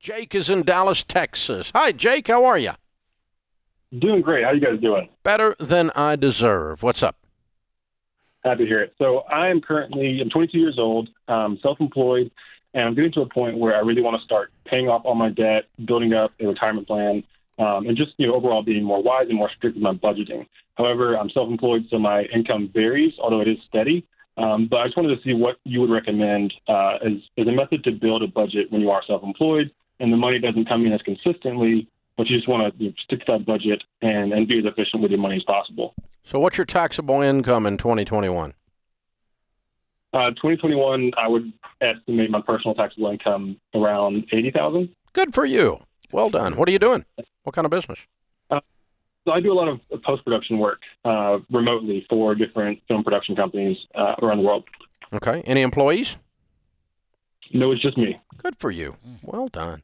Jake is in Dallas, Texas. Hi, Jake. How are you? Doing great. How you guys doing? Better than I deserve. What's up? Happy to hear it. So I'm 22 years old, self-employed, and I'm getting to a point where I really want to start paying off all my debt, building up a retirement plan, and just overall being more wise and more strict with my budgeting. However, I'm self-employed, so my income varies, although it is steady. But I just wanted to see what you would recommend as a method to build a budget when you are self-employed and the money doesn't come in as consistently, but you just want to stick to that budget and be as efficient with your money as possible. So what's your taxable income in 2021? 2021, I would estimate my personal taxable income around $80,000. Good for you. Well done. What are you doing? What kind of business? So I do a lot of post-production work remotely for different film production companies around the world. Okay. Any employees? No, it's just me. Good for you. Well done.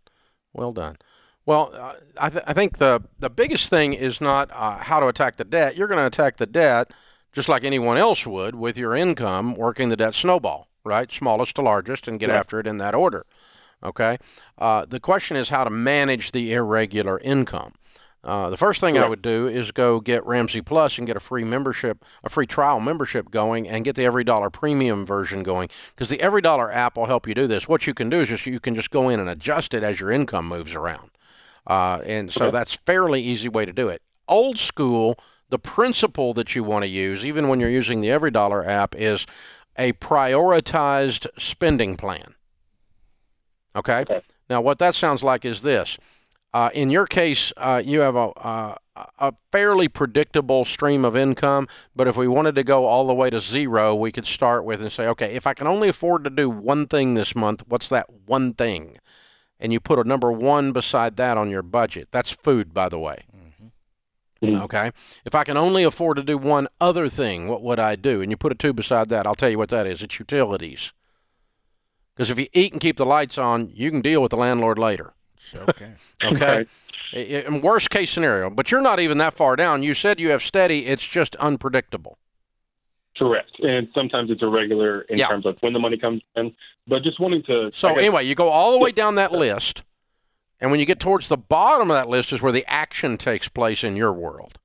Well done. Well, I think the biggest thing is not how to attack the debt. You're going to attack the debt just like anyone else would with your income, working the debt snowball, right? Smallest to largest, and get after it in that order. Okay? The question is how to manage the irregular income. The first thing I would do is go get Ramsey Plus and get a free trial membership going, and get the Every Dollar Premium version going, because the Every Dollar app will help you do this. What you can do is you can just go in and adjust it as your income moves around. And so that's a fairly easy way to do it. Old school, the principle that you want to use, even when you're using the Every Dollar app, is a prioritized spending plan. Okay? Now, what that sounds like is this. In your case, you have a fairly predictable stream of income, but if we wanted to go all the way to zero, we could start with and say, okay, if I can only afford to do one thing this month, what's that one thing? And you put a number one beside that on your budget. That's food, by the way. Okay? If I can only afford to do one other thing, what would I do? And you put a two beside that. I'll tell you what that is. It's utilities. Because if you eat and keep the lights on, you can deal with the landlord later. Okay. Okay? In worst case scenario. But you're not even that far down. You said you have steady. It's just unpredictable. Correct. And sometimes it's irregular in terms of when the money comes in. But just wanting to... So anyway, you go all the way down that list, and when you get towards the bottom of that list is where the action takes place in your world.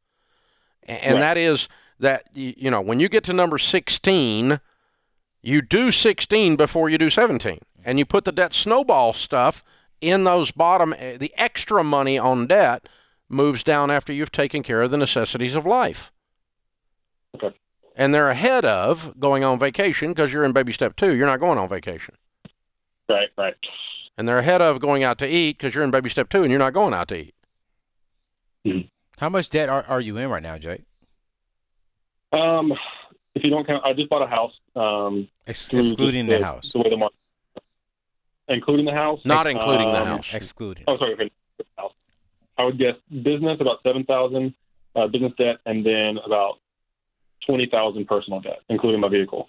And that is that, when you get to number 16, you do 16 before you do 17. And you put the debt snowball stuff in those bottom, the extra money on debt moves down after you've taken care of the necessities of life. Okay. And they're ahead of going on vacation because you're in baby step 2. You're not going on vacation. Right. And they're ahead of going out to eat because you're in baby step 2 and you're not going out to eat. Mm-hmm. How much debt are you in right now, Jake? If you don't count, I just bought a house. Excluding the house. The way the market, including the house? Not including the house. Excluding. Oh, sorry. House. I would guess business about $7,000 business debt, and then about $20,000 personal debt, including my vehicle.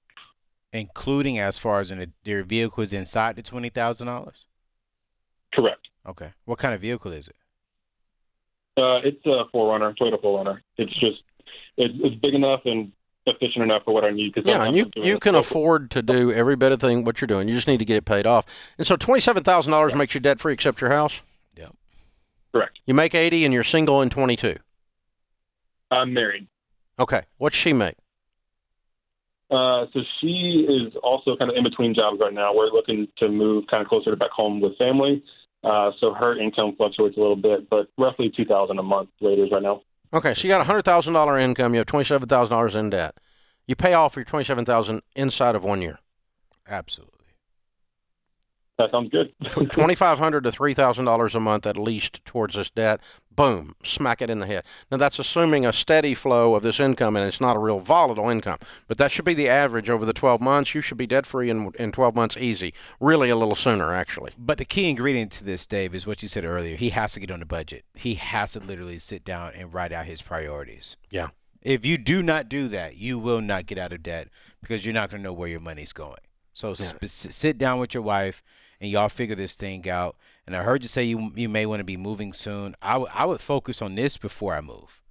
Including as far as their vehicle is inside the $20,000? Correct. Okay. What kind of vehicle is it? It's a 4Runner, Toyota 4Runner. It's big enough and efficient enough for what I need. And you can afford to do every bit of thing what you're doing. You just need to get it paid off. And so $27,000 makes you debt free except your house? Yep. Correct. You make 80 and you're single and 22. I'm married. Okay. What's she make? So she is also kind of in between jobs right now. We're looking to move kind of closer to back home with family. So her income fluctuates a little bit, but roughly $2,000 a month wages right now. Okay, so you got a $100,000 income. You have $27,000 in debt. You pay off your $27,000 inside of 1 year. Absolutely. That sounds good. $2,500 to $3,000 a month at least towards this debt. Boom, smack it in the head. Now that's assuming a steady flow of this income, and it's not a real volatile income. But that should be the average over the 12 months. You should be debt free in 12 months easy. Really a little sooner, actually. But the key ingredient to this, Dave, is what you said earlier. He has to get on the budget. He has to literally sit down and write out his priorities. Yeah. If you do not do that, you will not get out of debt because you're not going to know where your money's going. So sit down with your wife and y'all figure this thing out. And I heard you say you may want to be moving soon. I would focus on this before I move.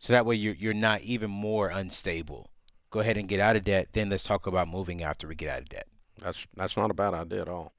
So that way you're not even more unstable. Go ahead and get out of debt. Then let's talk about moving after we get out of debt. That's not a bad idea at all.